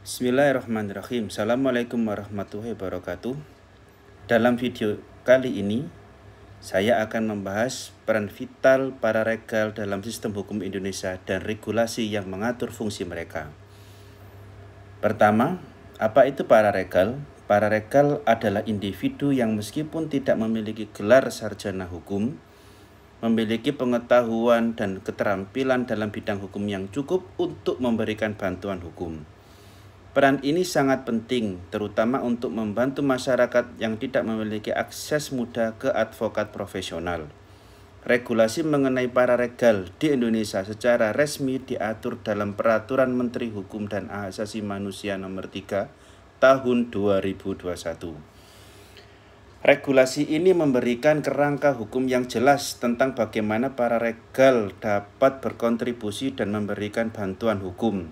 Bismillahirrahmanirrahim. Assalamualaikum warahmatullahi wabarakatuh. Dalam video kali ini, saya akan membahas peran vital para regal dalam sistem hukum Indonesia dan regulasi yang mengatur fungsi mereka. Pertama, apa itu para regal? Para regal adalah individu yang meskipun tidak memiliki gelar sarjana hukum, memiliki pengetahuan dan keterampilan dalam bidang hukum yang cukup untuk memberikan bantuan hukum. Peran ini sangat penting, terutama untuk membantu masyarakat yang tidak memiliki akses mudah ke advokat profesional. Regulasi mengenai para regal di Indonesia secara resmi diatur dalam Peraturan Menteri Hukum dan Hak Asasi Manusia Nomor 3 Tahun 2021. Regulasi ini memberikan kerangka hukum yang jelas tentang bagaimana para regal dapat berkontribusi dan memberikan bantuan hukum.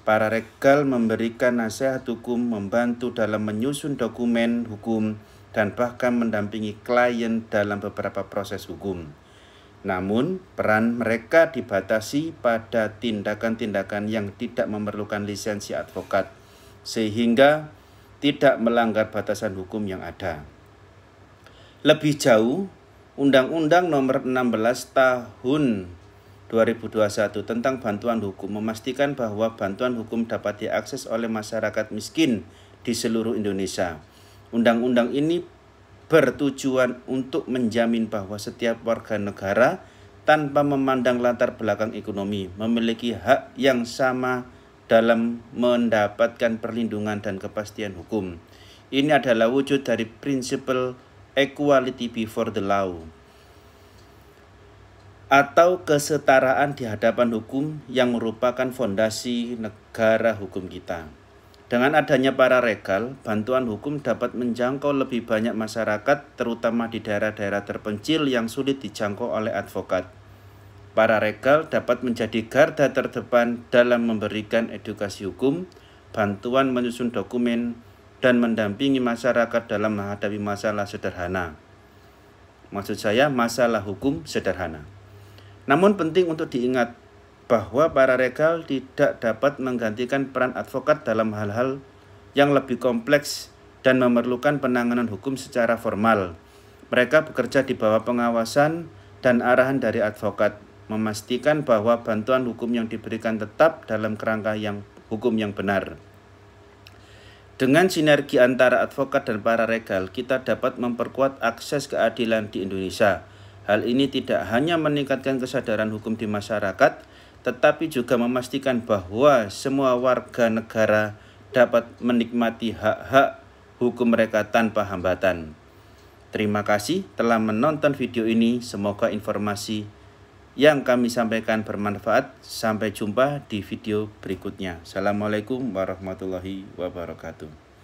Para regal memberikan nasihat hukum, membantu dalam menyusun dokumen hukum, dan bahkan mendampingi klien dalam beberapa proses hukum. Namun, peran mereka dibatasi pada tindakan-tindakan yang tidak memerlukan lisensi advokat, sehingga tidak melanggar batasan hukum yang ada. Lebih jauh, Undang-Undang Nomor 16 Tahun 2021 tentang bantuan hukum memastikan bahwa bantuan hukum dapat diakses oleh masyarakat miskin di seluruh Indonesia. Undang-undang ini bertujuan untuk menjamin bahwa setiap warga negara tanpa memandang latar belakang ekonomi memiliki hak yang sama dalam mendapatkan perlindungan dan kepastian hukum. Ini adalah wujud dari prinsip equality before the law, atau kesetaraan di hadapan hukum yang merupakan fondasi negara hukum kita. Dengan adanya para regal, bantuan hukum dapat menjangkau lebih banyak masyarakat, terutama di daerah-daerah terpencil yang sulit dijangkau oleh advokat. Para regal dapat menjadi garda terdepan dalam memberikan edukasi hukum, bantuan menyusun dokumen, dan mendampingi masyarakat dalam menghadapi masalah sederhana. Maksud saya, masalah hukum sederhana. Namun penting untuk diingat bahwa para regal tidak dapat menggantikan peran advokat dalam hal-hal yang lebih kompleks dan memerlukan penanganan hukum secara formal. Mereka bekerja di bawah pengawasan dan arahan dari advokat, memastikan bahwa bantuan hukum yang diberikan tetap dalam kerangka hukum yang benar. Dengan sinergi antara advokat dan para regal, kita dapat memperkuat akses keadilan di Indonesia. Hal ini tidak hanya meningkatkan kesadaran hukum di masyarakat, tetapi juga memastikan bahwa semua warga negara dapat menikmati hak-hak hukum mereka tanpa hambatan. Terima kasih telah menonton video ini. Semoga informasi yang kami sampaikan bermanfaat. Sampai jumpa di video berikutnya. Assalamualaikum warahmatullahi wabarakatuh.